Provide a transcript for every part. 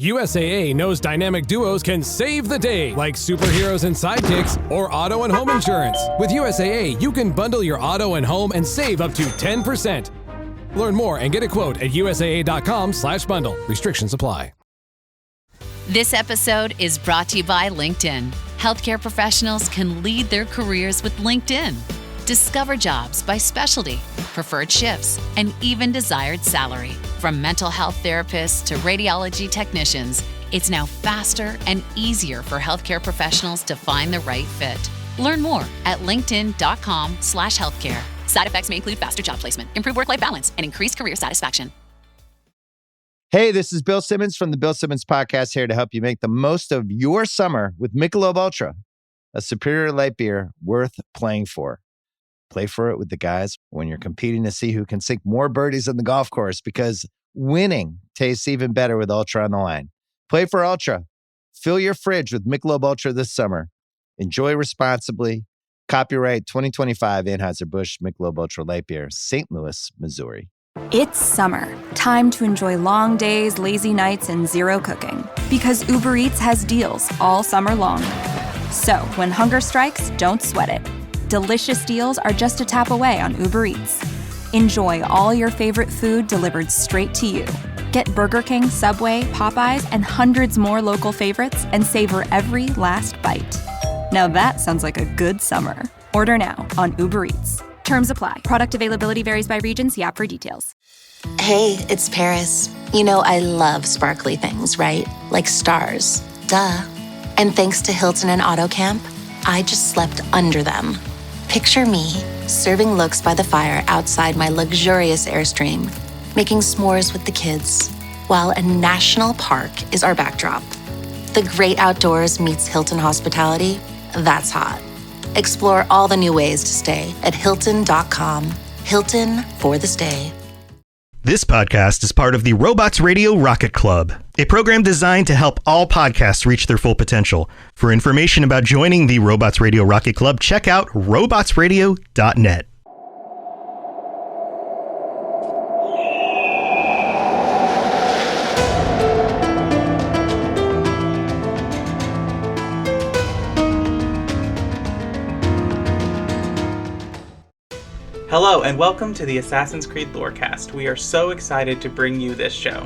USAA knows dynamic duos can save the day, like superheroes and sidekicks or auto and home insurance. With USAA, you can bundle your auto and home and save up to 10%. Learn more and get a quote at usaa.com/bundle. Restrictions apply. This episode is brought to you by LinkedIn. Healthcare professionals can lead their careers with LinkedIn. Discover jobs by specialty, preferred shifts, and even desired salary. From mental health therapists to radiology technicians, it's now faster and easier for healthcare professionals to find the right fit. Learn more at linkedin.com/healthcare. Side effects may include faster job placement, improved work-life balance, and increased career satisfaction. Hey, this is Bill Simmons from the Bill Simmons Podcast, here to help you make the most of your summer with Michelob Ultra, a superior light beer worth playing for. Play for it with the guys when you're competing to see who can sink more birdies on the golf course, because winning tastes even better with Ultra on the line. Play for Ultra. Fill your fridge with Michelob Ultra this summer. Enjoy responsibly. Copyright 2025 Anheuser-Busch Michelob Ultra Light Beer, St. Louis, Missouri. It's summer. Time to enjoy long days, lazy nights, and zero cooking. Because Uber Eats has deals all summer long. So when hunger strikes, don't sweat it. Delicious deals are just a tap away on Uber Eats. Enjoy all your favorite food delivered straight to you. Get Burger King, Subway, Popeyes, and hundreds more local favorites and savor every last bite. Now that sounds like a good summer. Order now on Uber Eats. Terms apply. Product availability varies by region. See app for details. Hey, it's Paris. You know I love sparkly things, right? Like stars. Duh. And thanks to Hilton and AutoCamp, I just slept under them. Picture me serving looks by the fire outside my luxurious Airstream, making s'mores with the kids, while a national park is our backdrop. The great outdoors meets Hilton hospitality. That's hot. Explore all the new ways to stay at Hilton.com. Hilton for the stay. This podcast is part of the Robots Radio Rocket Club, a program designed to help all podcasts reach their full potential. For information about joining the Robots Radio Rocket Club, check out robotsradio.net. Hello, and welcome to the Assassin's Creed Lorecast. We are so excited to bring you this show.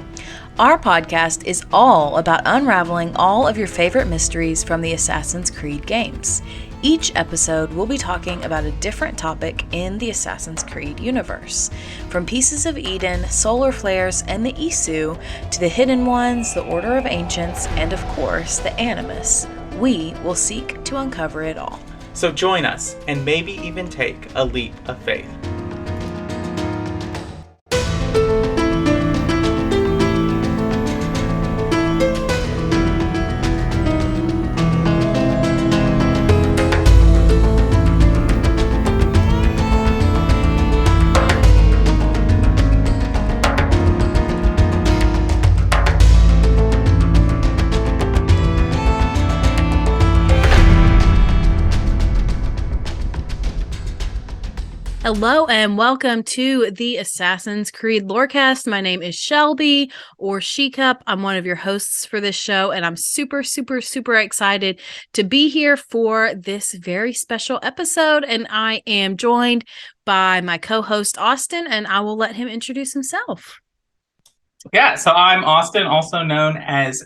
Our podcast is all about unraveling all of your favorite mysteries from the Assassin's Creed games. Each episode, we'll be talking about a different topic in the Assassin's Creed universe. From Pieces of Eden, solar flares, and the Isu, to the Hidden Ones, the Order of Ancients, and of course, the Animus, we will seek to uncover it all. So join us, and maybe even take a leap of faith. Hello and welcome to the Assassin's Creed Lorecast. My name is Shelby, or Shecup. I'm one of your hosts for this show, and I'm super excited to be here for this very special episode. And I am joined by my co-host Austin, and I will let him introduce himself. Yeah, so I'm Austin, also known as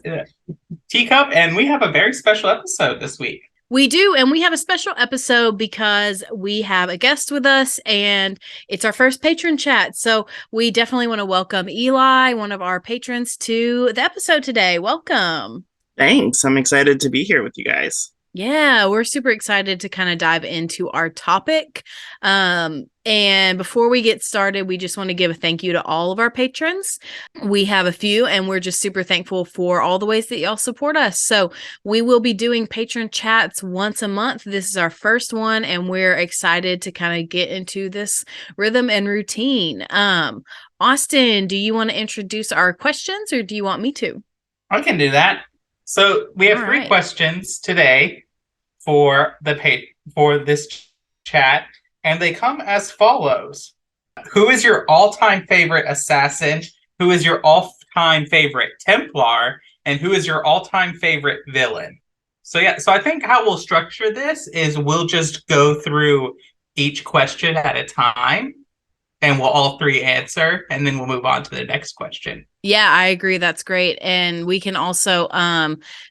Teacup, and we have a very special episode this week. We do, and we have a special episode because we have a guest with us, and it's our first patron chat. So we definitely want to welcome Eli, one of our patrons, to the episode today. Welcome. Thanks. I'm excited to be here with you guys. Yeah, we're super excited to kind of dive into our topic. And before we get started, we just want to give a thank you to all of our patrons. We have a few, and we're just super thankful for all the ways that y'all support us. So we will be doing patron chats once a month. This is our first one, and we're excited to kind of get into this rhythm and routine. Austin, do you want to introduce our questions, or do you want me to? I can do that. So we have three questions today for this chat, and they come as follows. Who is your all-time favorite assassin? Who is your all-time favorite Templar? And who is your all-time favorite villain? So yeah, so I think how we'll structure this is we'll just go through each question at a time, and we'll all three answer, and then we'll move on to the next question. Yeah, I agree. That's great. And we can also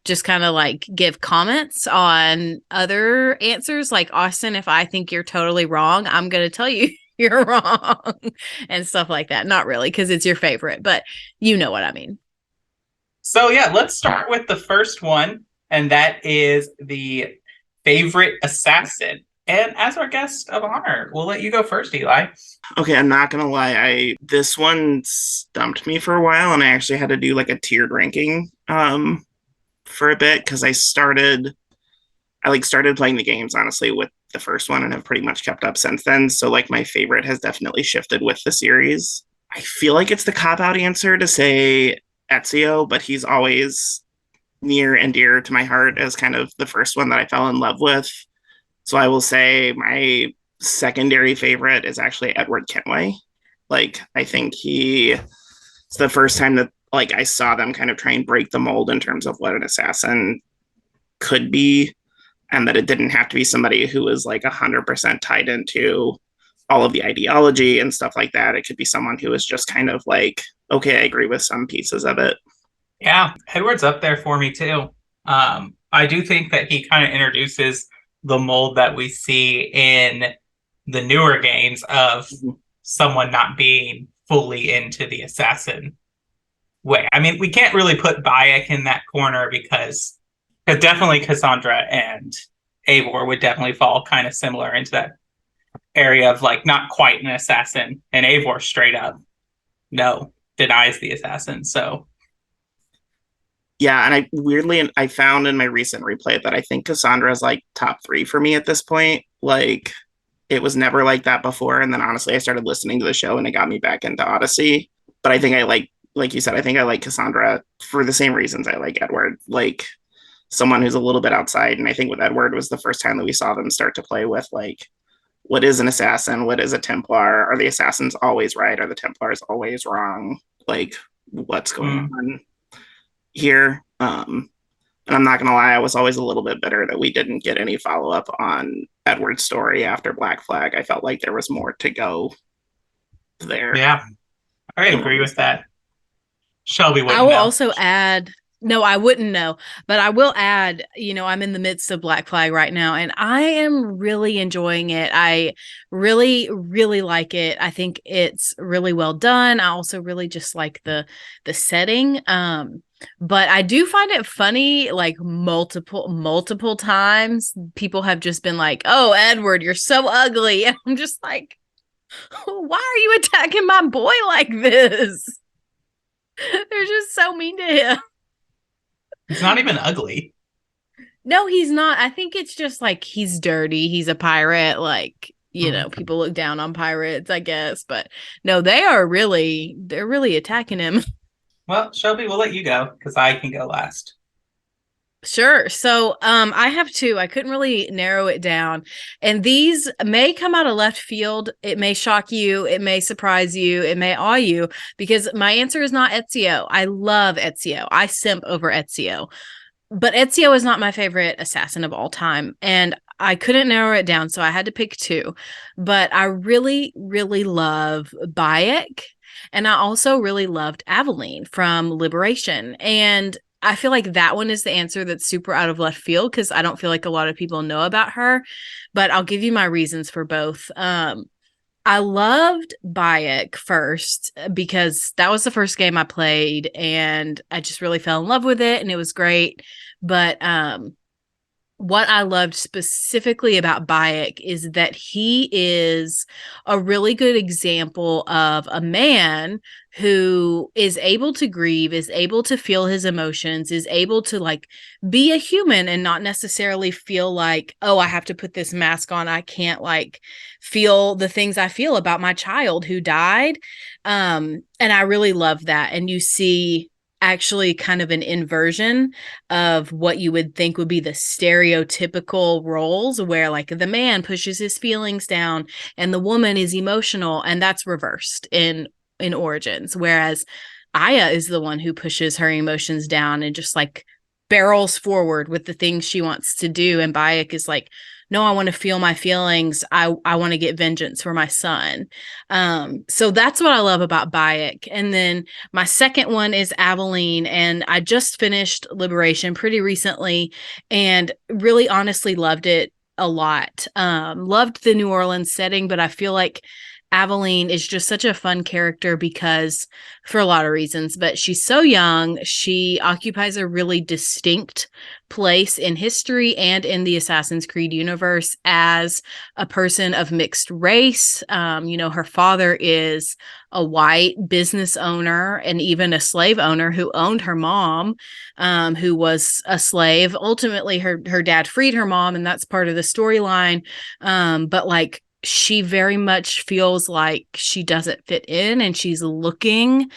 just kind of like give comments on other answers. Like, Austin, if I think you're totally wrong, I'm going to tell you you're wrong and stuff like that. Not really, because it's your favorite, but you know what I mean. So yeah, let's start with the first one, and that is the favorite assassin. And as our guest of honor, we'll let you go first, Eli. Okay, I'm not gonna lie. This one stumped me for a while, and I actually had to do like a tiered ranking for a bit because I started playing the games honestly with the first one and have pretty much kept up since then. So like my favorite has definitely shifted with the series. I feel like it's the cop-out answer to say Ezio, but he's always near and dear to my heart as kind of the first one that I fell in love with. So I will say my secondary favorite is actually Edward Kenway. Like, I think it's the first time that like I saw them kind of try and break the mold in terms of what an assassin could be, and that it didn't have to be somebody who was like 100% tied into all of the ideology and stuff like that. It could be someone who is just kind of like, okay, I agree with some pieces of it. Yeah, Edward's up there for me too. I do think that he kind of introduces the mold that we see in the newer games of someone not being fully into the assassin way. I mean, we can't really put Bayek in that corner because definitely Cassandra and Eivor would definitely fall kind of similar into that area of like not quite an assassin, and Eivor straight up denies the assassin. So yeah, and I found in my recent replay that I think Cassandra is like top 3 for me at this point. Like, it was never like that before, and then honestly I started listening to the show and it got me back into Odyssey. But I think I like you said, I think I like Cassandra for the same reasons I like Edward. Like, someone who's a little bit outside, and I think with Edward was the first time that we saw them start to play with like, what is an assassin? What is a Templar? Are the assassins always right? Are the Templars always wrong? Like, what's going on here? And I'm not gonna lie, I was always a little bit bitter that we didn't get any follow-up on Edward's story after Black Flag. I felt like there was more to go there. Yeah, I agree with that. Shelby wouldn't I will know. also add, no, I wouldn't know, but I will add, I'm in the midst of Black Flag right now, and I am really enjoying it. I really, really like it. I think it's really well done. I also really just like the setting. But I do find it funny, like multiple times people have just been like, "Oh, Edward, you're so ugly." And I'm just like, why are you attacking my boy like this? They're just so mean to him. He's not even ugly. No, he's not. I think it's just like he's dirty. He's a pirate. Like, people look down on pirates, I guess. But no, they're really attacking him. Well, Shelby, we'll let you go because I can go last. Sure. So I have 2. I couldn't really narrow it down. And these may come out of left field. It may shock you. It may surprise you. It may awe you, because my answer is not Ezio. I love Ezio. I simp over Ezio. But Ezio is not my favorite assassin of all time. And I couldn't narrow it down, so I had to pick 2. But I really, really love Bayek. And I also really loved Aveline from Liberation. And I feel like that one is the answer that's super out of left field, because I don't feel like a lot of people know about her. But I'll give you my reasons for both. I loved Bayek first because that was the first game I played, and I just really fell in love with it, and it was great. But what I loved specifically about Bayek is that he is a really good example of a man who is able to grieve, is able to feel his emotions, is able to like be a human and not necessarily feel like, oh, I have to put this mask on. I can't like feel the things I feel about my child who died. And I really love that. And you see actually kind of an inversion of what you would think would be the stereotypical roles, where like the man pushes his feelings down and the woman is emotional, and that's reversed in Origins. Whereas Aya is the one who pushes her emotions down and just like barrels forward with the things she wants to do. And Bayek is like, no, I want to feel my feelings. I want to get vengeance for my son. So that's what I love about Bayek. And then my second one is Aveline. And I just finished Liberation pretty recently and really honestly loved it a lot. Loved the New Orleans setting, but I feel like Aveline is just such a fun character because for a lot of reasons, but she's so young. She occupies a really distinct place in history and in the Assassin's Creed universe as a person of mixed race. Her father is a white business owner and even a slave owner who owned her mom, who was a slave. Ultimately, her dad freed her mom, and that's part of the storyline. But like, she very much feels like she doesn't fit in and she's looking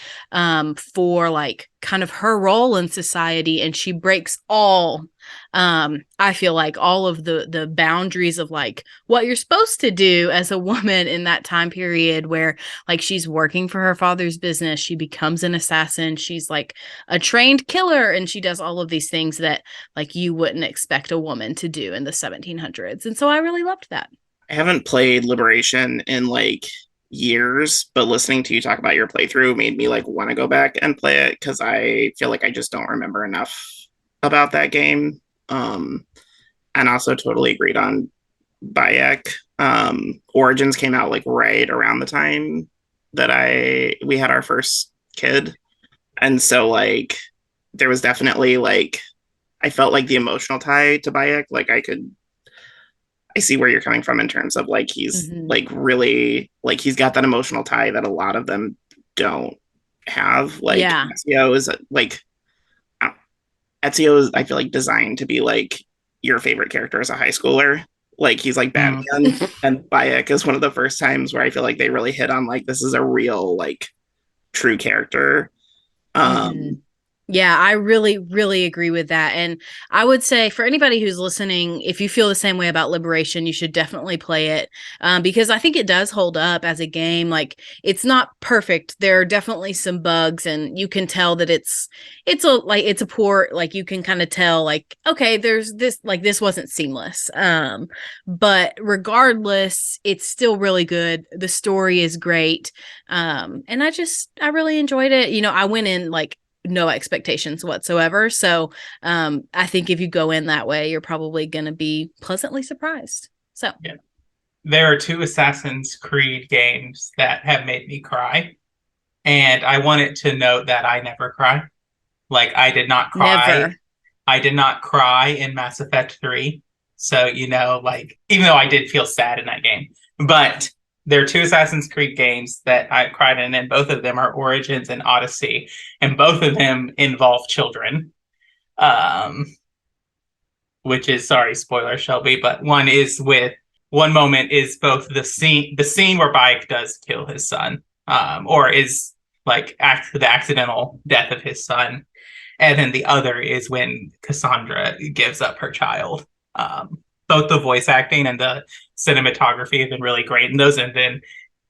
for like kind of her role in society, and she breaks all I feel like all of the boundaries of like what you're supposed to do as a woman in that time period where like she's working for her father's business, she becomes an assassin, she's like a trained killer, and she does all of these things that like you wouldn't expect a woman to do in the 1700s. And so I really loved that. I haven't played Liberation in like years, but listening to you talk about your playthrough made me like want to go back and play it because I feel like I just don't remember enough about that game. And also totally agreed on Bayek. Origins came out like right around the time that we had our first kid. And so like there was definitely like I felt like the emotional tie to Bayek, like I see where you're coming from in terms of like he's like really like he's got that emotional tie that a lot of them don't have. Like Ezio is like Ezio is I feel like designed to be like your favorite character as a high schooler. Like he's like Batman, and Bayek is one of the first times where I feel like they really hit on like this is a real like true character. Yeah, I really, really agree with that. And I would say for anybody who's listening, if you feel the same way about Liberation, you should definitely play it because I think it does hold up as a game. Like it's not perfect. There are definitely some bugs, and you can tell that it's a port. Like you can kind of tell like, okay, there's this, like this wasn't seamless. But regardless, it's still really good. The story is great. And I really enjoyed it. I went in like no expectations whatsoever. So I think if you go in that way, you're probably going to be pleasantly surprised. So yeah. There are 2 Assassin's Creed games that have made me cry. And I wanted to note that I never cry. Like I did not cry. Never. I did not cry in Mass Effect 3. So, like even though I did feel sad in that game, but there are 2 Assassin's Creed games that I cried in, and both of them are Origins and Odyssey, and both of them involve children. Which is, sorry, spoiler, Shelby, but one moment is both the scene where Bayek does kill his son, or is like the accidental death of his son, and then the other is when Cassandra gives up her child. Both the voice acting and the cinematography have been really great in those. And then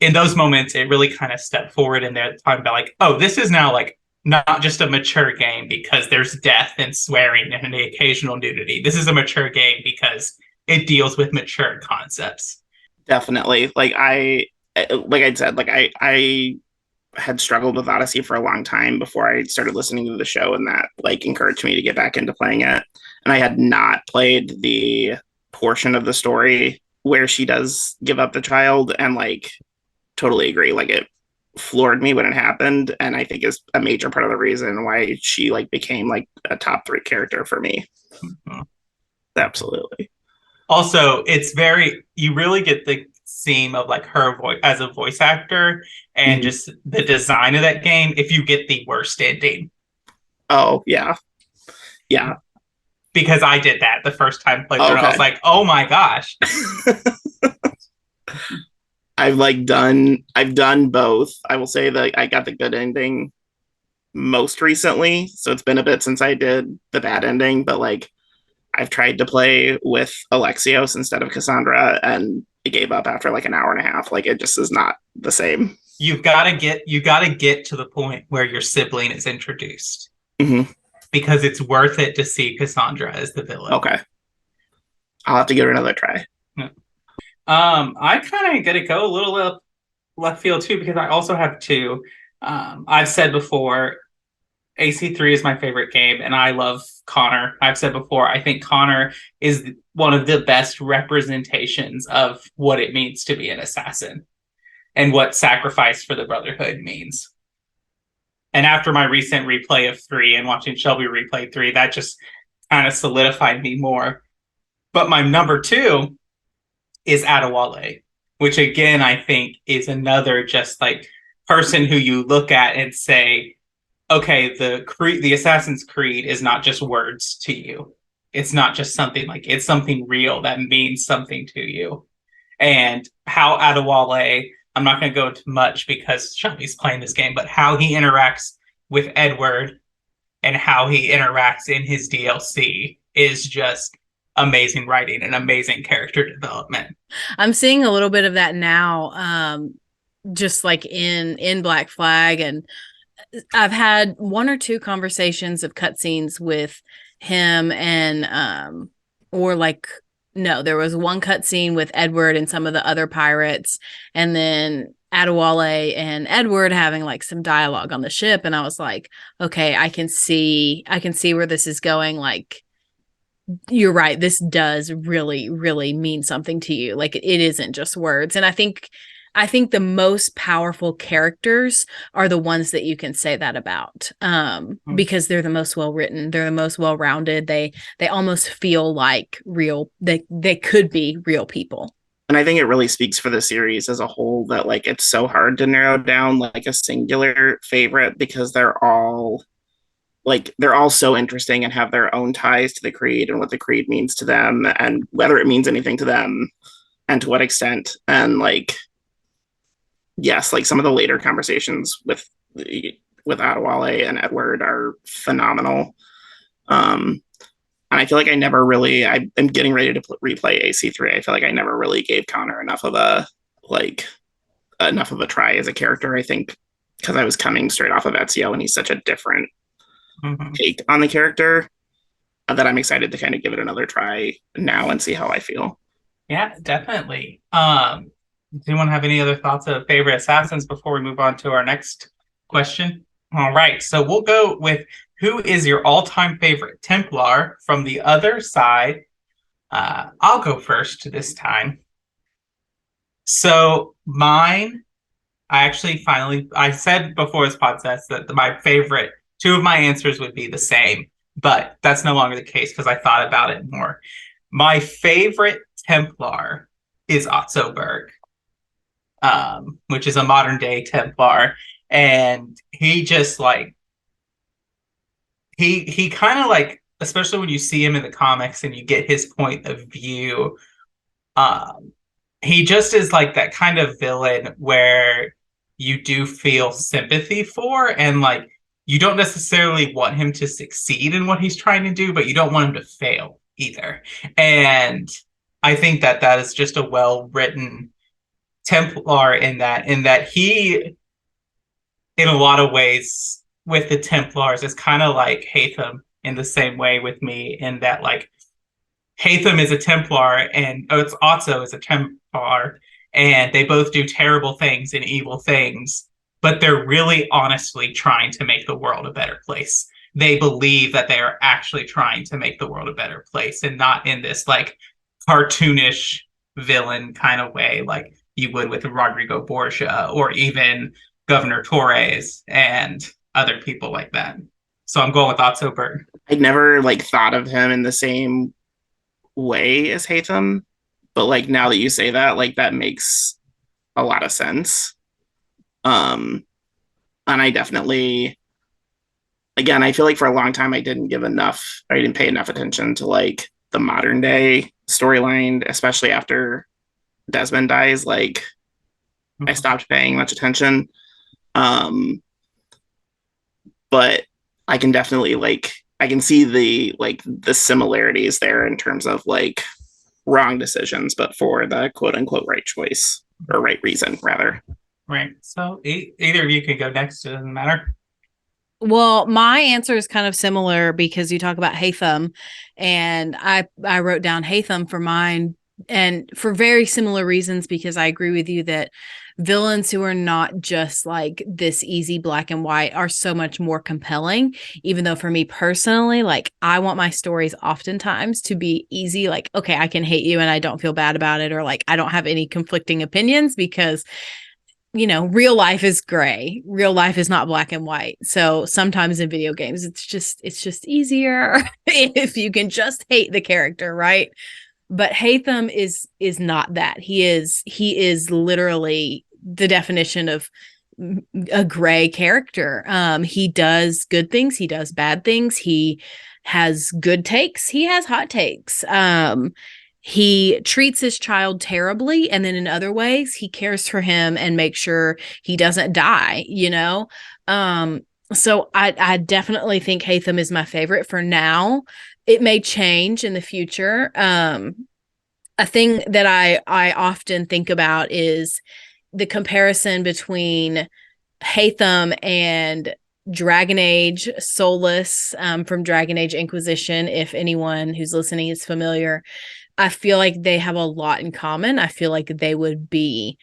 in those moments, it really kind of stepped forward in there talking about like, oh, this is now like not just a mature game because there's death and swearing and the occasional nudity. This is a mature game because it deals with mature concepts. Definitely. Like I said, like I had struggled with Odyssey for a long time before I started listening to the show, and that like encouraged me to get back into playing it. And I had not played the portion of the story where she does give up the child, and like totally agree, like it floored me when it happened, and I think is a major part of the reason why she like became like a top 3 character for me. Absolutely. Also, you really get the theme of like her voice as a voice actor and just the design of that game if you get the worst ending. Oh yeah Because I did that the first time playthrough. Okay. I was like, oh my gosh. I've done both. I will say that I got the good ending most recently. So it's been a bit since I did the bad ending, but like I've tried to play with Alexios instead of Cassandra, and it gave up after like an hour and a half. Like it just is not the same. you gotta get to the point where your sibling is introduced. Mm-hmm. Because it's worth it to see Cassandra as the villain. Okay. I'll have to give it another try. Yeah. I kind of gotta go a little left field too, because I also have two. I've said before, AC3 is my favorite game, and I love Connor. I've said before, I think Connor is one of the best representations of what it means to be an assassin and what sacrifice for the Brotherhood means. And after my recent replay of 3 and watching Shelby replay 3, that just kind of solidified me more. But my number 2 is Adewale, which again, I think is another just like person who you look at and say, okay, the Assassin's Creed is not just words to you. It's not just something like, it's something real that means something to you. And how Adewale, I'm not going to go into much because Shelby's playing this game, but how he interacts with Edward and how he interacts in his DLC is just amazing writing and amazing character development. I'm seeing a little bit of that now, just like in Black Flag, and I've had 1 or 2 conversations of cutscenes with him and there was one cutscene with Edward and some of the other pirates, and then Adewale and Edward having like some dialogue on the ship, and I was like, okay, I can see where this is going. Like, you're right, this does really, really mean something to you. Like, it isn't just words. And I think the most powerful characters are the ones that you can say that about, because they're the most well-written, they're the most well-rounded. They almost feel like real, they could be real people. And I think it really speaks for the series as a whole that like it's so hard to narrow down like a singular favorite, because they're all so interesting and have their own ties to the Creed and what the Creed means to them and whether it means anything to them and to what extent. And like, yes, like some of the later conversations with Adewale and Edward are phenomenal. And I feel like I'm getting ready to replay AC3. I feel like I never really gave Connor enough of a try as a character. I think because I was coming straight off of Ezio and he's such a different take on the character that I'm excited to kind of give it another try now and see how I feel. Yeah, definitely. Does anyone have any other thoughts of favorite assassins before we move on to our next question? All right, so we'll go with who is your all-time favorite Templar from the other side. I'll go first this time. So mine, I said before this podcast that my favorite, 2 of my answers would be the same, but that's no longer the case because I thought about it more. My favorite Templar is Otto Berg, which is a modern day Templar. And he just like, he kind of like, especially when you see him in the comics and you get his point of view, he just is like that kind of villain where you do feel sympathy for, and like, you don't necessarily want him to succeed in what he's trying to do, but you don't want him to fail either. And I think that is just a well-written Templar in that he, in a lot of ways, with the Templars, is kind of like Hatham in the same way with me, in that like Hatham is a Templar and Otto is a Templar, and they both do terrible things and evil things, but they're really honestly trying to make the world a better place. They believe that they are actually trying to make the world a better place, and not in this like cartoonish villain kind of way like you would with Rodrigo Borgia or even Governor Torres and other people like that. So I'm going with Otto Berg. I'd never like thought of him in the same way as Hatham, but like now that you say that, like that makes a lot of sense. And I definitely, again, I feel like for a long time I didn't pay enough attention to like the modern day storyline, especially after Desmond dies. Like I stopped paying much attention. But I can definitely I can see the similarities there in terms of like wrong decisions, but for the quote unquote right choice, or right reason rather. Right. So either of you can go next. It doesn't matter. Well, my answer is kind of similar because you talk about Haytham, and I wrote down Haytham for mine, and for very similar reasons, because I agree with you that villains who are not just like this easy black and white are so much more compelling. Even though for me personally, like I want my stories oftentimes to be easy, like, okay, I can hate you and I don't feel bad about it, or like I don't have any conflicting opinions, because real life is gray. Real life is not black and white. So sometimes in video games, it's just easier if you can just hate the character, right? But Haytham is not that. He is literally the definition of a gray character. He does good things. He does bad things. He has good takes. He has hot takes. He treats his child terribly, and then in other ways he cares for him and makes sure he doesn't die, so I definitely think Haytham is my favorite for now. It may change in the future. A thing that I often think about is the comparison between Haytham and Dragon Age Solus, from Dragon Age Inquisition. If anyone who's listening is familiar, I feel like they have a lot in common. I feel like they would be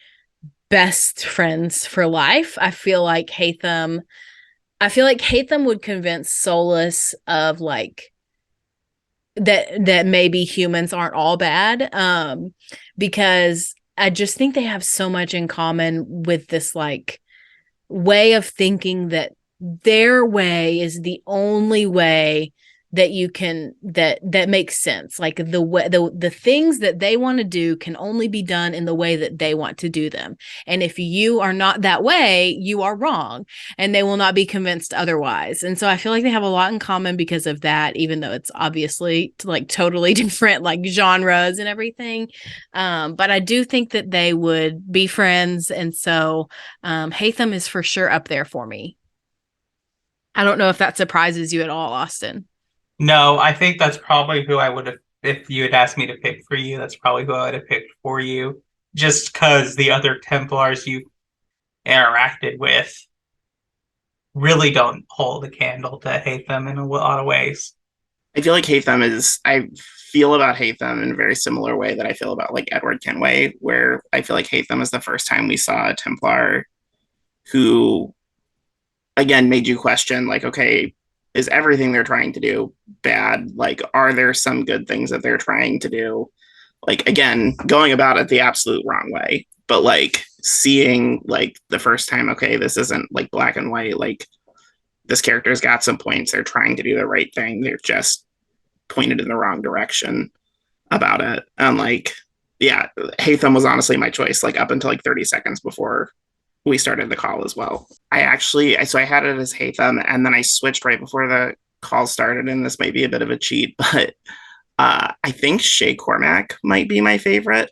best friends for life. I feel like Haytham would convince Solus of like that maybe humans aren't all bad, because I just think they have so much in common with this like way of thinking that their way is the only way that you can that makes sense. Like the way the things that they want to do can only be done in the way that they want to do them. And if you are not that way, you are wrong, and they will not be convinced otherwise. And so I feel like they have a lot in common because of that, even though it's obviously like totally different like genres and everything. But I do think that they would be friends. And so Haytham is for sure up there for me. I don't know if that surprises you at all, Austin. No, I think that's probably who I would have, if you had asked me to pick for you, that's probably who I would have picked for you. Just because the other Templars you interacted with really don't hold a candle to Haytham in a lot of ways. I feel about Haytham in a very similar way that I feel about like Edward Kenway, where I feel like Haytham is the first time we saw a Templar who, again, made you question, like, okay, is everything they're trying to do bad? Like, are there some good things that they're trying to do? Like, again, going about it the absolute wrong way, but like seeing like the first time, okay, this isn't like black and white. Like, this character's got some points. They're trying to do the right thing. They're just pointed in the wrong direction about it. And like, yeah, Haytham was honestly my choice, like up until like 30 seconds before we started the call as well. I had it as Haytham, and then I switched right before the call started, and this might be a bit of a cheat, but I think Shay Cormac might be my favorite.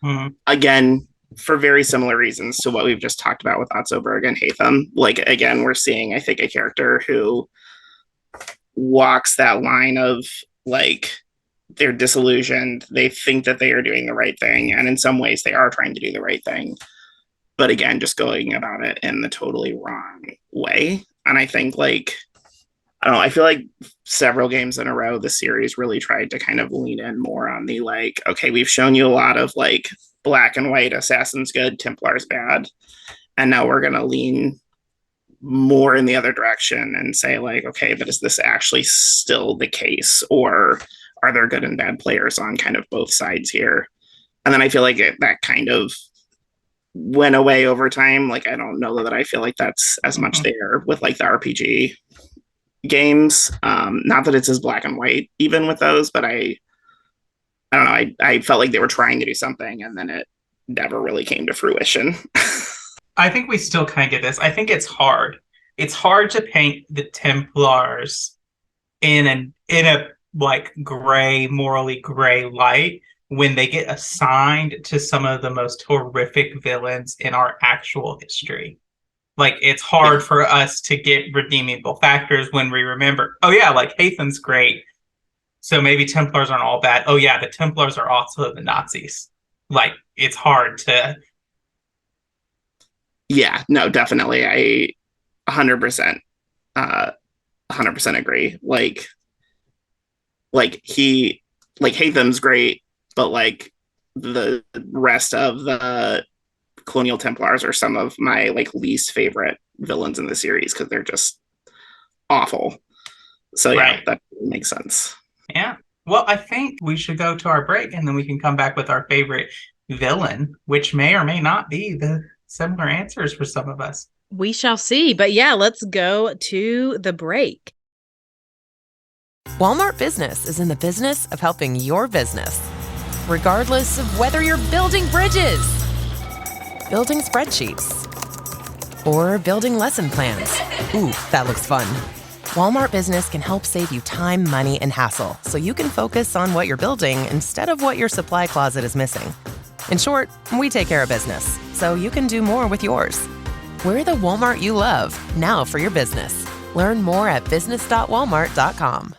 Mm-hmm. Again, for very similar reasons to what we've just talked about with Otzoberg and Haytham. Like, again, we're seeing, I think, a character who walks that line of like, they're disillusioned, they think that they are doing the right thing, and in some ways they are trying to do the right thing, but again, just going about it in the totally wrong way. And I think like, I don't know, I feel like several games in a row, the series really tried to kind of lean in more on the like, okay, we've shown you a lot of like black and white, Assassin's good, Templars bad, and now we're going to lean more in the other direction and say like, okay, but is this actually still the case, or are there good and bad players on kind of both sides here? And then I feel like that kind of went away over time. Like, I don't know that I feel like that's as much there with like the RPG games. Not that it's as black and white even with those, but I don't know. I felt like they were trying to do something, and then it never really came to fruition. I think we still kind of get this. I think it's hard. It's hard to paint the Templars in a like gray, morally gray light when they get assigned to some of the most horrific villains in our actual history. Like, it's hard for us to get redeemable factors when we remember, oh yeah, like Haytham's great, so maybe Templars aren't all bad. Oh yeah, the Templars are also the Nazis. Like, it's hard to Yeah, no, definitely. I 100%, 100% agree. Hatham's great, but like the rest of the Colonial Templars are some of my like least favorite villains in the series because they're just awful. So yeah, Right. that makes sense. Yeah. Well, I think we should go to our break and then we can come back with our favorite villain, which may or may not be the similar answers for some of us. We shall see. But yeah, let's go to the break. Walmart Business is in the business of helping your business, regardless of whether you're building bridges, building spreadsheets, or building lesson plans. Ooh, that looks fun. Walmart Business can help save you time, money, and hassle so you can focus on what you're building instead of what your supply closet is missing. In short, we take care of business so you can do more with yours. We're the Walmart you love, now for your business. Learn more at business.walmart.com.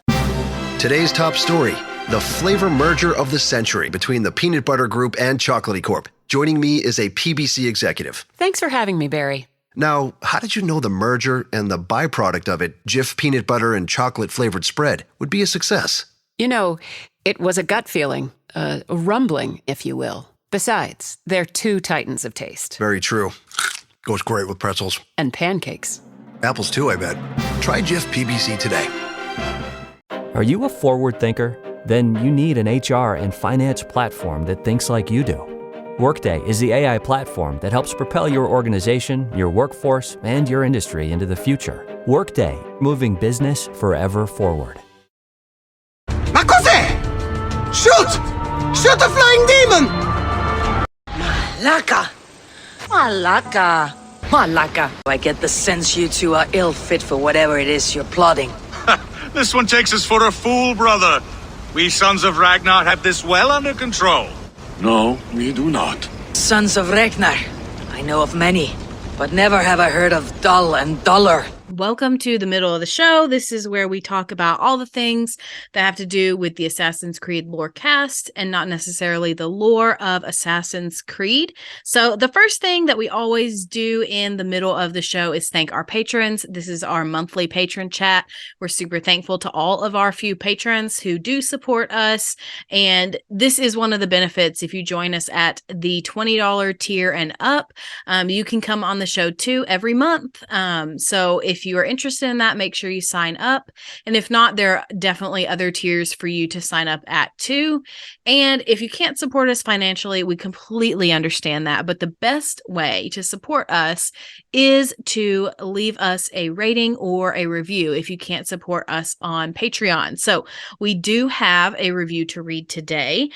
Today's top story, the flavor merger of the century between the Peanut Butter Group and Chocolatey Corp. Joining me is a PBC executive. Thanks for having me, Barry. Now, how did you know the merger and the byproduct of it, Jif peanut butter and chocolate flavored spread, would be a success? You know, it was a gut feeling, a rumbling, if you will. Besides, they're two titans of taste. Very true. Goes great with pretzels. And pancakes. Apples too, I bet. Try Jif PBC today. Are you a forward thinker? Then you need an HR and finance platform that thinks like you do. Workday is the AI platform that helps propel your organization, your workforce, and your industry into the future. Workday, moving business forever forward. Ma cos'è? Shoot! Shoot the flying demon! Malaka! Malaka! I get the sense you two are ill fit for whatever it is you're plotting. This one takes us for a fool, brother. We sons of Ragnar have this well under control. No, we do not. Sons of Ragnar. I know of many, but never have I heard of Dull and Duller. Welcome to the middle of the show. This is where we talk about all the things that have to do with the Assassin's Creed lore cast and not necessarily the lore of Assassin's Creed. So the first thing that we always do in the middle of the show is thank our patrons. This is our monthly patron chat. We're super thankful to all of our few patrons who do support us. And this is one of the benefits. If you join us at the $20 tier and up, you can come on the show too every month. So if you are interested in that, make sure you sign up. And if not, there are definitely other tiers for you to sign up at too. And if you can't support us financially, we completely understand that. But the best way to support us is to leave us a rating or a review if you can't support us on Patreon. So we do have a review to read today.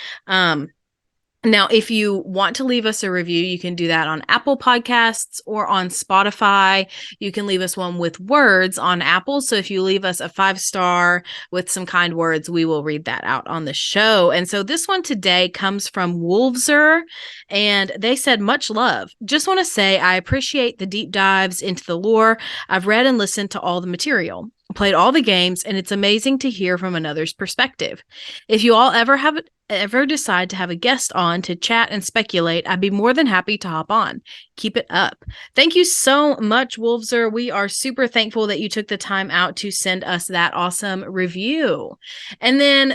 Now, if you want to leave us a review, you can do that on Apple Podcasts or on Spotify. You can leave us one with words on Apple. So if you leave us a 5-star with some kind words, we will read that out on the show. And so this one today comes from Wolfzer, and they said, much love. Just want to say I appreciate the deep dives into the lore. I've read and listened to all the material, played all the games, and it's amazing to hear from another's perspective. If you all ever decide to have a guest on to chat and speculate, I'd be more than happy to hop on. Keep it up. Thank you so much, Wolfzer. We are super thankful that you took the time out to send us that awesome review. And then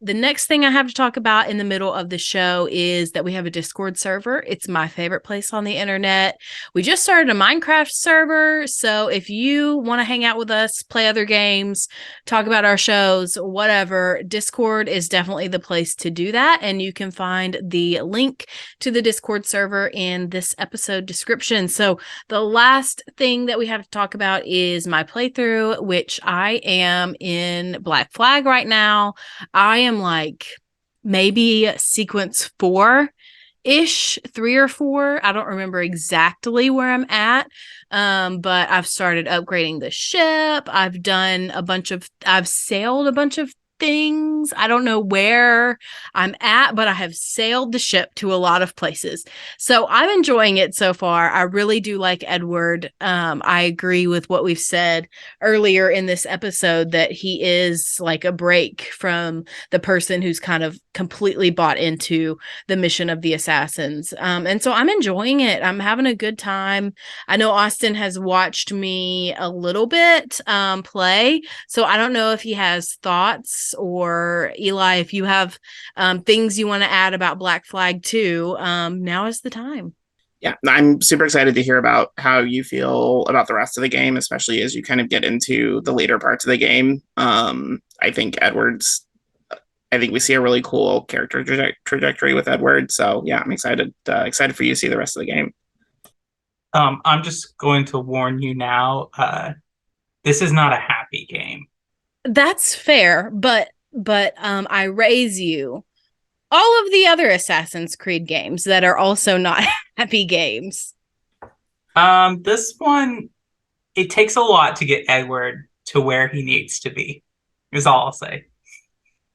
the next thing I have to talk about in the middle of the show is that we have a Discord server. It's my favorite place on the internet. We just started a Minecraft server. So if you want to hang out with us, play other games, talk about our shows, whatever, Discord is definitely the place to do that. And you can find the link to the Discord server in this episode description. So the last thing that we have to talk about is my playthrough, which I am in Black Flag right now. I am like maybe sequence 4-ish, 3 or 4. I don't remember exactly where I'm at. But I've started upgrading the ship. I've sailed a bunch of things. I don't know where I'm at, but I have sailed the ship to a lot of places. So I'm enjoying it so far. I really do like Edward. I agree with what we've said earlier in this episode that he is like a break from the person who's kind of completely bought into the mission of the assassins. And so I'm enjoying it. I'm having a good time. I know Austin has watched me a little bit play, so I don't know if he has thoughts, or Eli, if you have things you want to add about Black Flag 2, now is the time. Yeah, I'm super excited to hear about how you feel about the rest of the game, especially as you kind of get into the later parts of the game. I think we see a really cool character trajectory with Edward. So yeah, I'm excited for you to see the rest of the game. I'm just going to warn you now. This is not a happy game. That's fair, but I raise you all of the other Assassin's Creed games that are also not happy games. This one, it takes a lot to get Edward to where he needs to be, is all I'll say.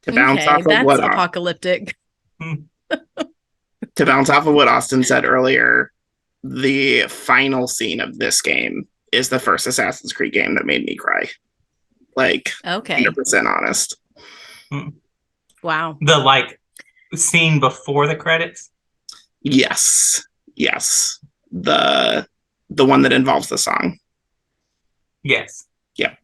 To bounce off of that's apocalyptic. To bounce off of what Austin said earlier, the final scene of this game is the first Assassin's Creed game that made me cry. Like, okay, 100% honest. Wow. The scene before the credits? Yes. The one that involves the song. Yes. Yeah.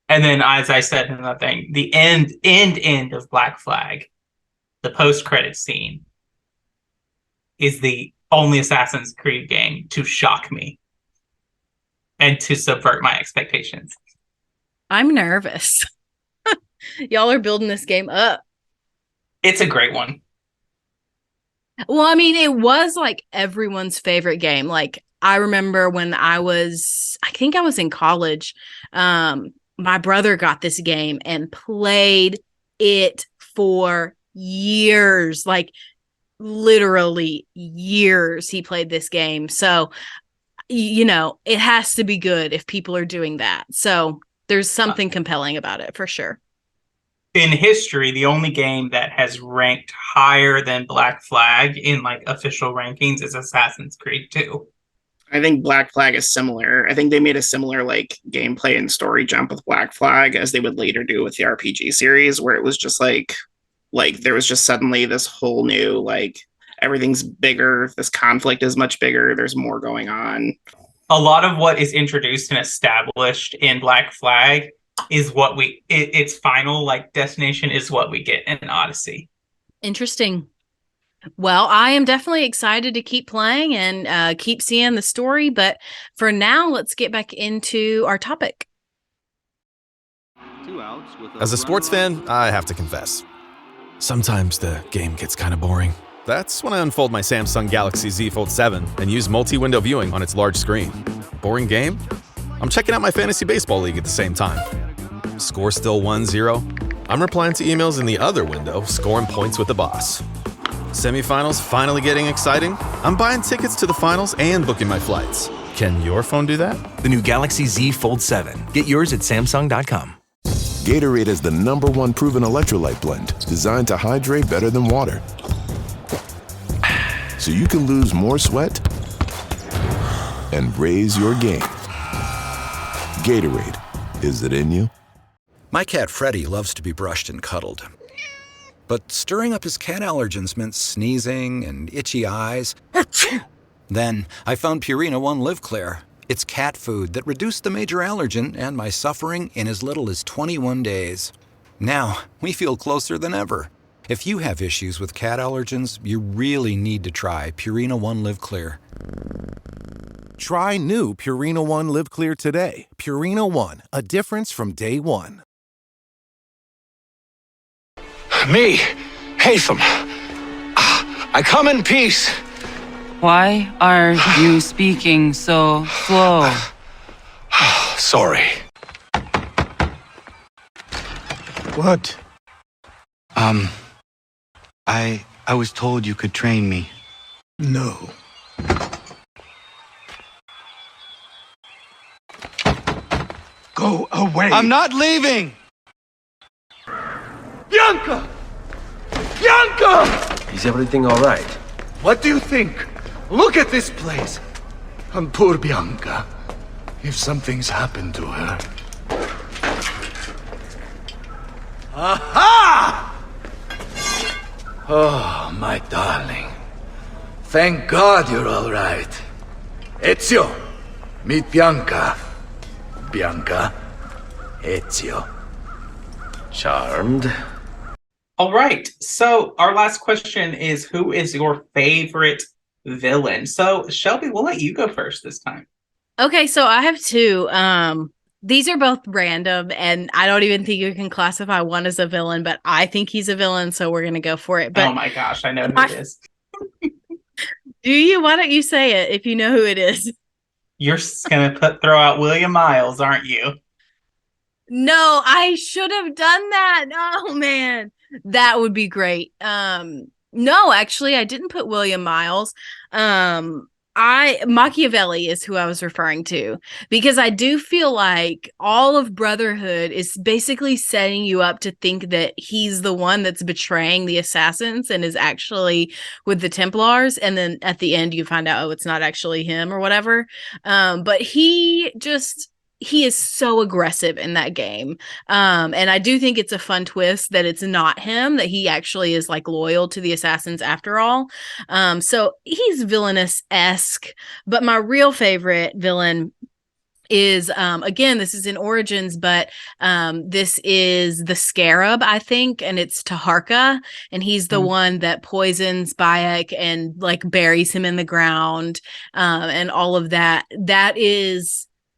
And then, as I said in the thing, the end of Black Flag, the post-credit scene, is the only Assassin's Creed game to shock me and to subvert my expectations. I'm nervous. Y'all are building this game up. It's a great one. Well, I mean, it was like everyone's favorite game. Like, I remember when I think I was in college, my brother got this game and played it for years, like literally years he played this game. So, it has to be good if people are doing that. So there's something compelling about it for sure. In history, the only game that has ranked higher than Black Flag in official rankings is Assassin's Creed 2. I think Black Flag is similar. I think they made a similar gameplay and story jump with Black Flag as they would later do with the RPG series, where it was just like there was just suddenly this whole new everything's bigger, this conflict is much bigger, there's more going on. A lot of what is introduced and established in Black Flag is what its final destination is what we get in Odyssey. Interesting. Well, I am definitely excited to keep playing and keep seeing the story, but for now, let's get back into our topic. As a sports fan, I have to confess, sometimes the game gets kind of boring. That's when I unfold my Samsung Galaxy Z Fold 7 and use multi-window viewing on its large screen. Boring game? I'm checking out my fantasy baseball league at the same time. Score still 1-0? I'm replying to emails in the other window, scoring points with the boss. Semifinals finally getting exciting? I'm buying tickets to the finals and booking my flights. Can your phone do that? The new Galaxy Z Fold 7. Get yours at Samsung.com. Gatorade is the #1 proven electrolyte blend designed to hydrate better than water. So you can lose more sweat and raise your game. Gatorade, is it in you? My cat Freddie loves to be brushed and cuddled. But stirring up his cat allergens meant sneezing and itchy eyes. Then I found Purina One Live Clear. It's cat food that reduced the major allergen and my suffering in as little as 21 days. Now, we feel closer than ever. If you have issues with cat allergens, you really need to try Purina One Live Clear. Try new Purina One Live Clear today. Purina One, a difference from day one. Me, Haytham. I come in peace. Why are you speaking so slow? Sorry. What? I was told you could train me. No. Go Go away. I'm not leaving! Bianca! Bianca! Is everything all right? What do you think? Look at this place. And poor Bianca. If something's happened to her. Aha! Oh, my darling. Thank God you're all right. Ezio, meet Bianca. Bianca, Ezio. Charmed. All right. So our last question is, who is your favorite villain? So Shelby, we'll let you go first this time. Okay, so I have two. These are both random, and I don't even think you can classify one as a villain, but I think he's a villain, so we're gonna go for it. But oh my gosh, I know who it is. Do you? Why don't you say it if you know who it is? You're just gonna throw out William Miles, aren't you? No, I should have done that. Oh man, that would be great. No, actually, I didn't put William Miles. Machiavelli is who I was referring to, because I do feel like all of Brotherhood is basically setting you up to think that he's the one that's betraying the assassins and is actually with the Templars, and then at the end you find out, oh, it's not actually him or whatever. But he is so aggressive in that game. And I do think it's a fun twist that it's not him, that he actually is like loyal to the assassins after all. So he's villainous-esque, but my real favorite villain is, again, this is in Origins, but this is the Scarab, I think, and it's Taharka, and he's the one that poisons Bayek and like buries him in the ground, and all of that.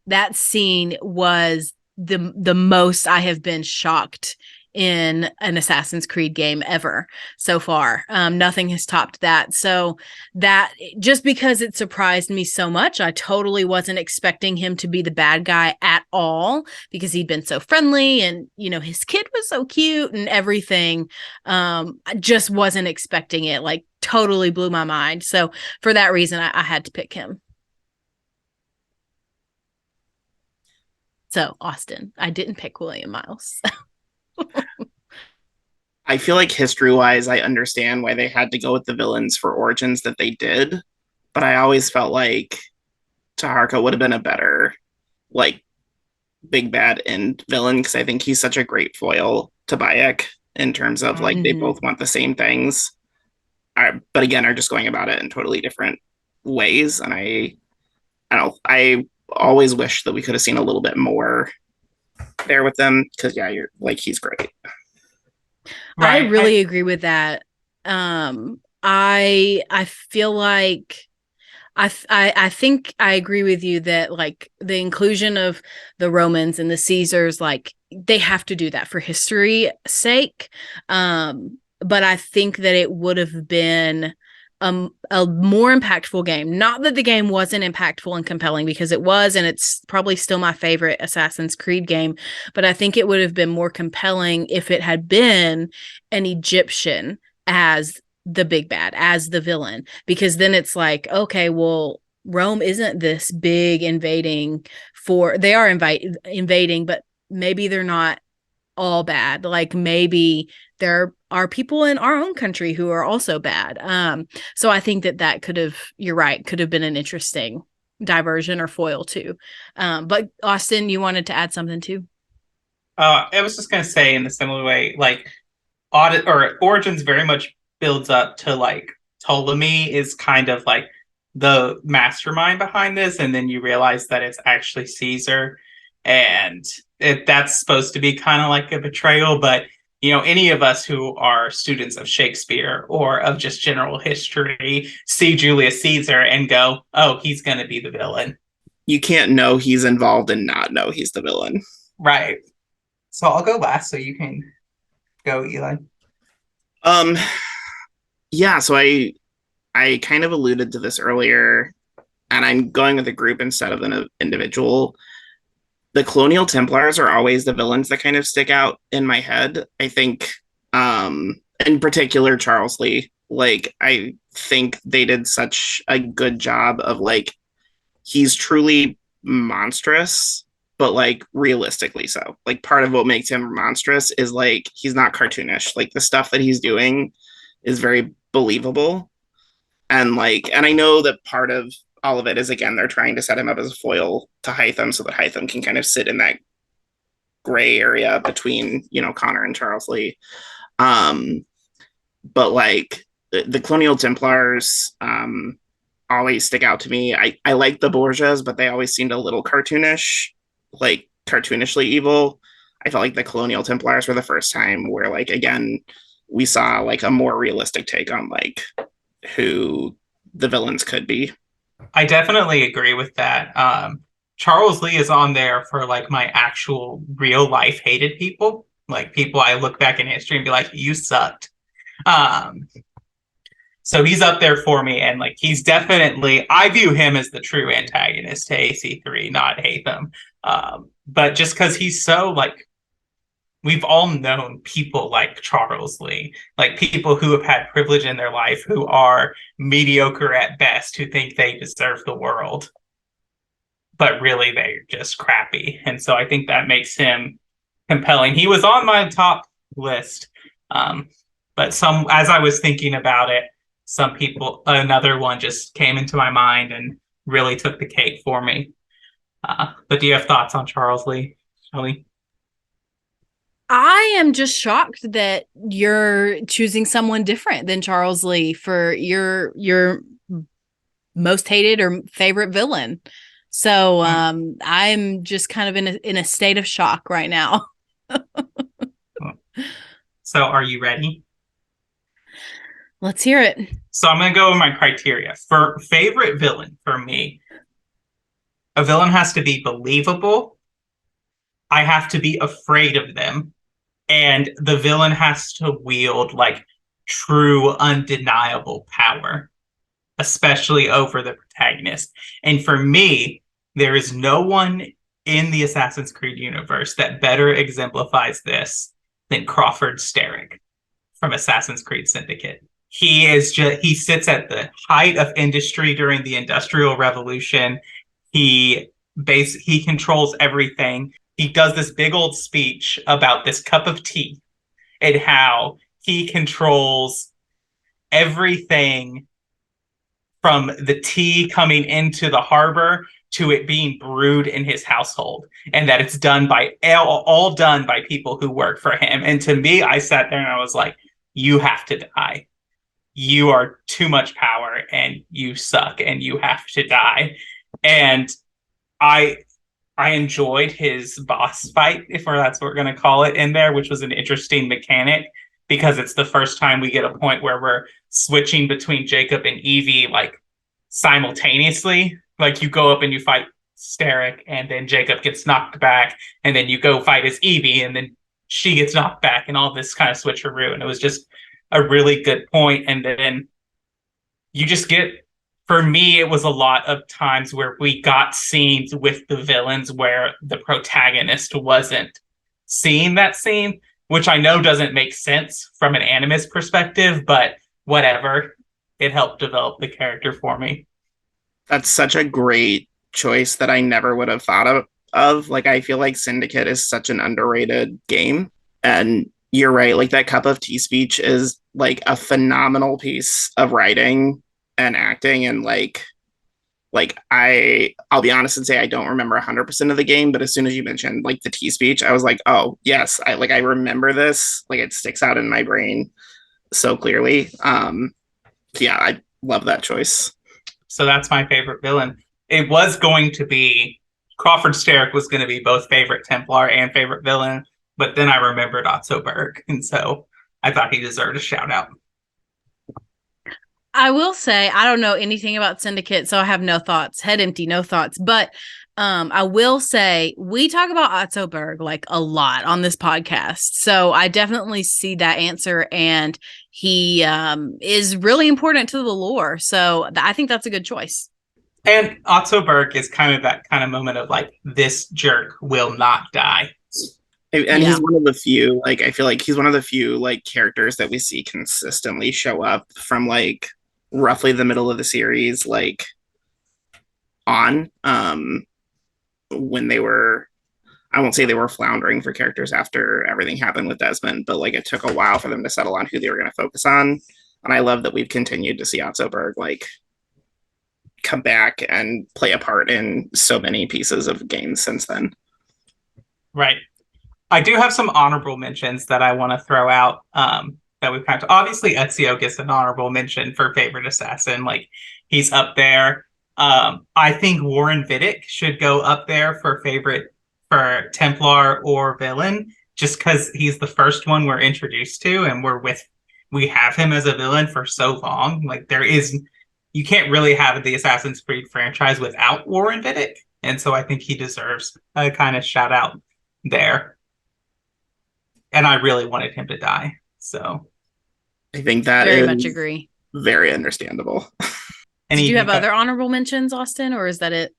That scene was the most I have been shocked in an Assassin's Creed game ever so far. Nothing has topped that. So that, just because it surprised me so much, I totally wasn't expecting him to be the bad guy at all, because he'd been so friendly and, you know, his kid was so cute and everything. I just wasn't expecting it. Like, totally blew my mind. So for that reason, I had to pick him. So, Austin, I didn't pick William Miles. I feel like history-wise, I understand why they had to go with the villains for Origins that they did, but I always felt like Taharka would have been a better, like, big bad end villain, because I think he's such a great foil to Bayek in terms of, like, they both want the same things, but again, are just going about it in totally different ways, and I always wish that we could have seen a little bit more there with them, because you're like, he's great. Right. I really agree with that. I feel like I think I agree with you that, like, the inclusion of the Romans and the Caesars, like, they have to do that for history's sake. But I think that it would have been a more impactful game. Not that the game wasn't impactful and compelling, because it was, and it's probably still my favorite Assassin's Creed game, but I think it would have been more compelling if it had been an Egyptian as the big bad, as the villain, because then it's like, okay, well, Rome isn't this big invading they are invading, but maybe they're not all bad. Like, maybe there are people in our own country who are also bad. So I think that could have, you're right, could have been an interesting diversion or foil too. But Austin, you wanted to add something too? I was just going to say, in a similar way, like, Origins very much builds up to, like, Ptolemy is kind of like the mastermind behind this, and then you realize that it's actually Caesar, and that's supposed to be kind of like a betrayal. But, you know, any of us who are students of Shakespeare or of just general history see Julius Caesar and go, oh, he's going to be the villain. You can't know he's involved and not know he's the villain. Right. So I'll go last, so you can go, Eli. Yeah, so I kind of alluded to this earlier, and I'm going with a group instead of an individual. The Colonial Templars are always the villains that kind of stick out in my head. I think, in particular, Charles Lee. Like, I think they did such a good job of, like, he's truly monstrous, but like realistically so. Like part of what makes him monstrous is like he's not cartoonish. Like the stuff that he's doing is very believable. And I know that part of all of it is, again, they're trying to set him up as a foil to Hytham so that Hytham can kind of sit in that gray area between, Connor and Charles Lee. But like the Colonial Templars always stick out to me. I like the Borgias, but they always seemed a little cartoonish, like cartoonishly evil. I felt like the Colonial Templars were the first time where, like, again, we saw like a more realistic take on like who the villains could be. I definitely agree with that. Charles Lee is on there for like my actual real life hated people, like people I look back in history and be like, you sucked. So he's up there for me, and like he's definitely, I view him as the true antagonist to AC3, not Haytham. But just because he's so like, we've all known people like Charles Lee, like people who have had privilege in their life, who are mediocre at best, who think they deserve the world, but really they're just crappy. And so I think that makes him compelling. He was on my top list, but as I was thinking about it, another one just came into my mind and really took the cake for me. But do you have thoughts on Charles Lee, Shelley? I am just shocked that you're choosing someone different than Charles Lee for your most hated or favorite villain. So I'm just kind of in a state of shock right now. So are you ready? Let's hear it. So I'm going to go with my criteria. For favorite villain, for me, a villain has to be believable. I have to be afraid of them. And the villain has to wield like true, undeniable power, especially over the protagonist. And for me, there is no one in the Assassin's Creed universe that better exemplifies this than Crawford Starrick from Assassin's Creed Syndicate. He sits at the height of industry during the Industrial Revolution. He controls everything. He does this big old speech about this cup of tea and how he controls everything from the tea coming into the harbor to it being brewed in his household, and that it's done all done by people who work for him. And to me, I sat there and I was like, you have to die. You are too much power and you suck and you have to die. And I enjoyed his boss fight, if that's what we're going to call it, in there, which was an interesting mechanic because it's the first time we get a point where we're switching between Jacob and Evie like simultaneously. Like you go up and you fight Starrick and then Jacob gets knocked back and then you go fight as Evie and then she gets knocked back and all this kind of switcheroo. And it was just a really good point. And then you just get, for me, it was a lot of times where we got scenes with the villains where the protagonist wasn't seeing that scene, which I know doesn't make sense from an animist perspective, but whatever. It helped develop the character for me. That's such a great choice that I never would have thought of. Like, I feel like Syndicate is such an underrated game. And you're right, like that cup of tea speech is like a phenomenal piece of writing and acting. And I'll be honest and say I don't remember 100% of the game, but as soon as you mentioned like the tea speech, I was like, oh yes, I remember this. Like it sticks out in my brain so clearly. Yeah, I love that choice. So that's my favorite villain. It was going to be Crawford Starrick was going to be both favorite Templar and favorite villain, but then I remembered Otto Berg, and so I thought he deserved a shout out. I will say I don't know anything about Syndicate, so I have no thoughts. Head empty, no thoughts. But I will say we talk about Otto Berg like a lot on this podcast, so I definitely see that answer, and he is really important to the lore. So I think that's a good choice. And Otto Berg is kind of that kind of moment of like, this jerk will not die. And he's one of the few, like, I feel like he's one of the few, like, characters that we see consistently show up from, like, roughly the middle of the series, like, on, when they were I won't say they were floundering for characters after everything happened with Desmond, but like it took a while for them to settle on who they were going to focus on. And I love that we've continued to see Otzoberg like come back and play a part in so many pieces of games since then. Right. I do have some honorable mentions that I want to throw out. That we've kind of obviously Ezio gets an honorable mention for favorite assassin. Like he's up there. I think Warren Vidic should go up there for favorite for Templar or villain, just because he's the first one we're introduced to, and we have him as a villain for so long. Like you can't really have the Assassin's Creed franchise without Warren Vidic, and so I think he deserves a kind of shout out there. And I really wanted him to die, so I think that very is much agree. Very understandable. Did you have other honorable mentions, Austin, or is that it?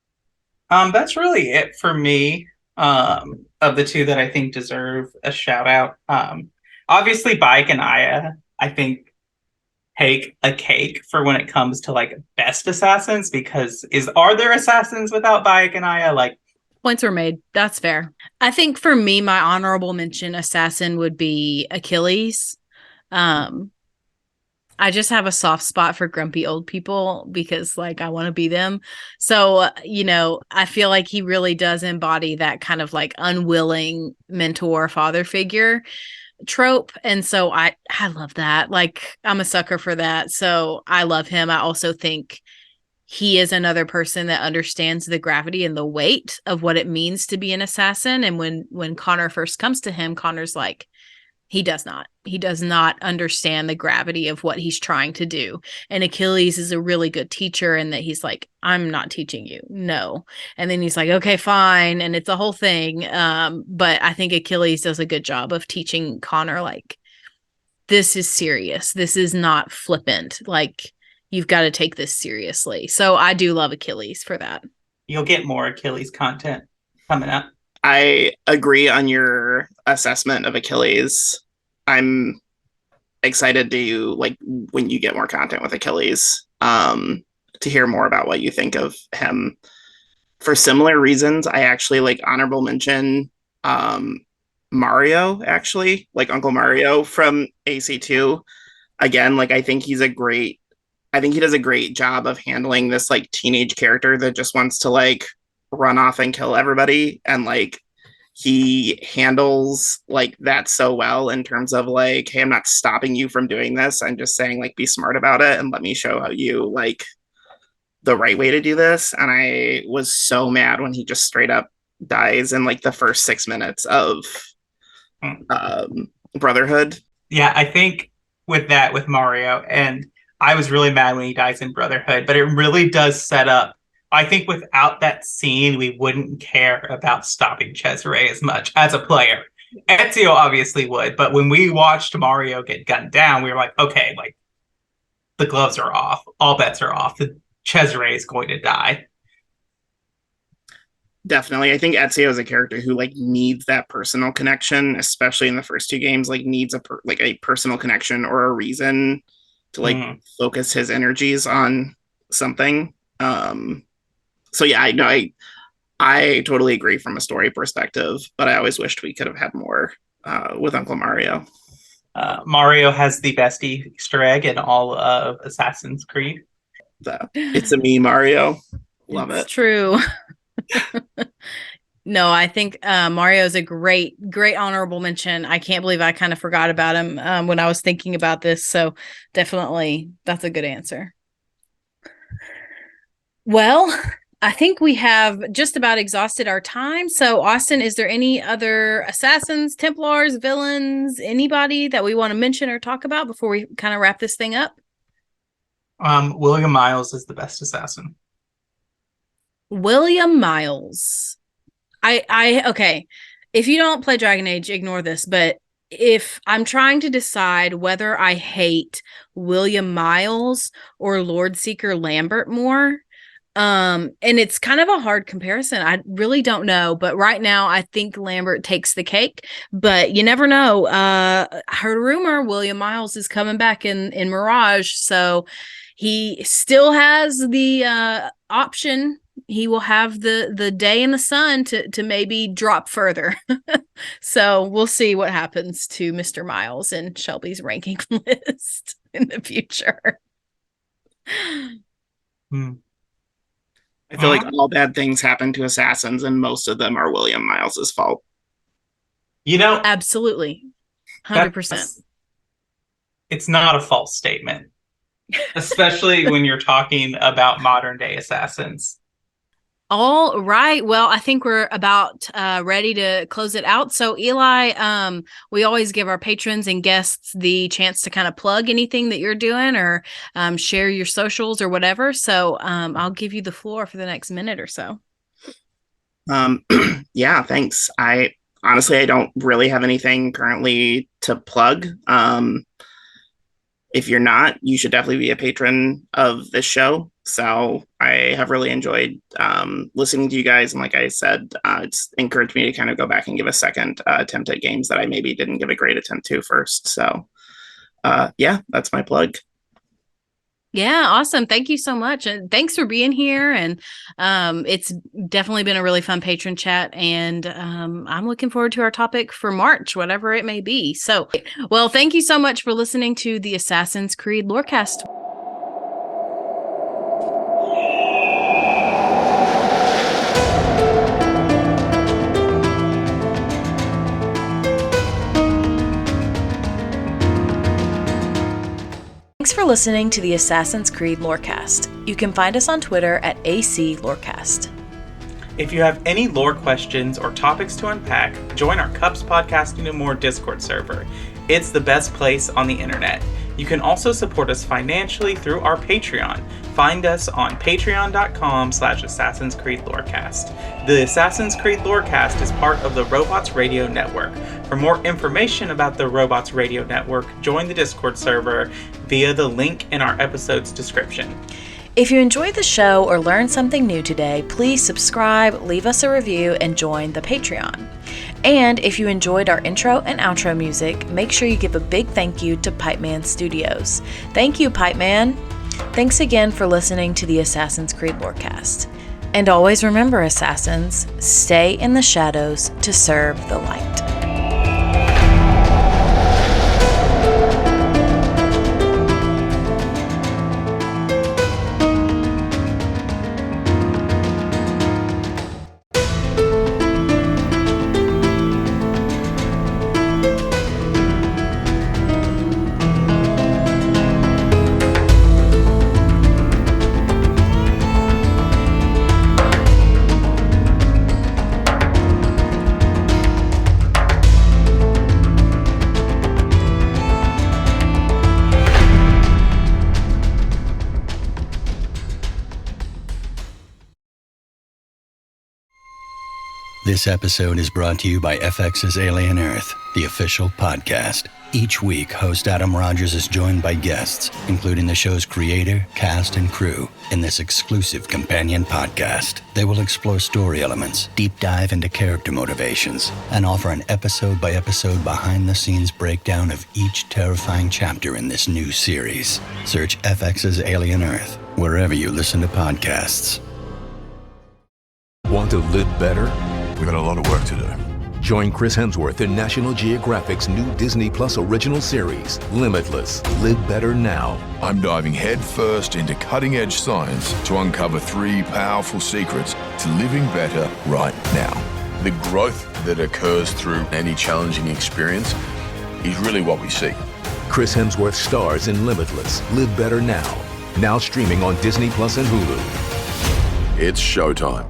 That's really it for me. Of the two that I think deserve a shout out. Obviously Bayek and Aya, I think take a cake for when it comes to like best assassins, because are there assassins without Bayek and Aya? Like points were made. That's fair. I think for me, my honorable mention assassin would be Achilles. I just have a soft spot for grumpy old people because like I want to be them. So, I feel like he really does embody that kind of like unwilling mentor father figure trope. And so I love that. Like I'm a sucker for that. So I love him. I also think he is another person that understands the gravity and the weight of what it means to be an assassin. And when Connor first comes to him, Connor's like, he does not understand the gravity of what he's trying to do. And Achilles is a really good teacher in that he's like, I'm not teaching you. No. And then he's like, okay, fine. And it's a whole thing. But I think Achilles does a good job of teaching Connor, like, this is serious. This is not flippant. Like, you've got to take this seriously. So I do love Achilles for that. You'll get more Achilles content coming up. I agree on your assessment of Achilles. I'm excited to like when you get more content with Achilles, to hear more about what you think of him. For similar reasons, I actually like honorable mention Mario, actually, like Uncle Mario from AC2. Again, like I think he does a great job of handling this like teenage character that just wants to like run off and kill everybody, and like he handles like that so well in terms of like, hey, I'm not stopping you from doing this, I'm just saying like be smart about it and let me show how you like the right way to do this. And I was so mad when he just straight up dies in like the first 6 minutes of Brotherhood. Yeah, I think with Mario, and I was really mad when he dies in Brotherhood, but it really does set up. I think without that scene, we wouldn't care about stopping Cesare as much as a player. Ezio obviously would, but when we watched Mario get gunned down, we were like, okay, like the gloves are off, all bets are off. Cesare is going to die. Definitely. I think Ezio is a character who like needs that personal connection, especially in the first two games, like needs a personal connection or a reason to like focus his energies on something. So yeah, I totally agree from a story perspective, but I always wished we could have had more with Uncle Mario. Mario has the best Easter egg in all of Assassin's Creed. It's a me, Mario. Love it. It's true. No, I think Mario's a great honorable mention. I can't believe I kind of forgot about him when I was thinking about this. So definitely that's a good answer. Well, I think we have just about exhausted our time. So Austin, is there any other assassins, Templars, villains, anybody that we want to mention or talk about before we kind of wrap this thing up? William Miles is the best assassin. William Miles. Okay. If you don't play Dragon Age, ignore this, but if I'm trying to decide whether I hate William Miles or Lord Seeker Lambert more, and it's kind of a hard comparison. I really don't know, but right now I think Lambert takes the cake, but you never know. I heard a rumor William Miles is coming back in Mirage, so he still has the option he will have the day in the sun to maybe drop further. So we'll see what happens to Mr. Miles and Shelby's ranking list in the future. I feel like all bad things happen to assassins, and most of them are William Miles's fault. Absolutely. 100%. It's not a false statement, especially when you're talking about modern day assassins. All right. Well, I think we're about ready to close it out. So, Eli, we always give our patrons and guests the chance to kind of plug anything that you're doing or share your socials or whatever. So, I'll give you the floor for the next minute or so. Yeah, thanks. I don't really have anything currently to plug. If you're not, you should definitely be a patron of this show. So I have really enjoyed listening to you guys. And like I said, it's encouraged me to kind of go back and give a second attempt at games that I maybe didn't give a great attempt to first. So yeah, that's my plug. Yeah, awesome. Thank you so much. And thanks for being here. And it's definitely been a really fun patron chat. And I'm looking forward to our topic for March, whatever it may be. So, well, thank you so much for listening to the Assassin's Creed Lorecast. Thanks for listening to the Assassin's Creed Lorecast. You can find us on Twitter at AC Lorecast. If you have any lore questions or topics to unpack, join our Cups Podcasting and More Discord server. It's the best place on the internet. You can also support us financially through our Patreon. Find us on patreon.com/Assassin's Creed Lorecast. The Assassin's Creed Lorecast is part of the Robots Radio Network. For more information about the Robots Radio Network, join the Discord server via the link in our episode's description. If you enjoyed the show or learned something new today, please subscribe, leave us a review, and join the Patreon. And if you enjoyed our intro and outro music, make sure you give a big thank you to Pipeman Studios. Thank you, Pipeman. Thanks again for listening to the Assassin's Creed Lorecast. And always remember, Assassins, stay in the shadows to serve the light. This episode is brought to you by FX's Alien Earth, the official podcast. Each week, host Adam Rogers is joined by guests, including the show's creator, cast, and crew, in this exclusive companion podcast. They will explore story elements, deep dive into character motivations, and offer an episode-by-episode behind-the-scenes breakdown of each terrifying chapter in this new series. Search FX's Alien Earth wherever you listen to podcasts. Want to live better? We've got a lot of work to do. Join Chris Hemsworth in National Geographic's new Disney Plus original series, Limitless. Live Better Now. I'm diving headfirst into cutting-edge science to uncover 3 powerful secrets to living better right now. The growth that occurs through any challenging experience is really what we seek. Chris Hemsworth stars in Limitless. Live Better Now. Now streaming on Disney Plus and Hulu. It's showtime.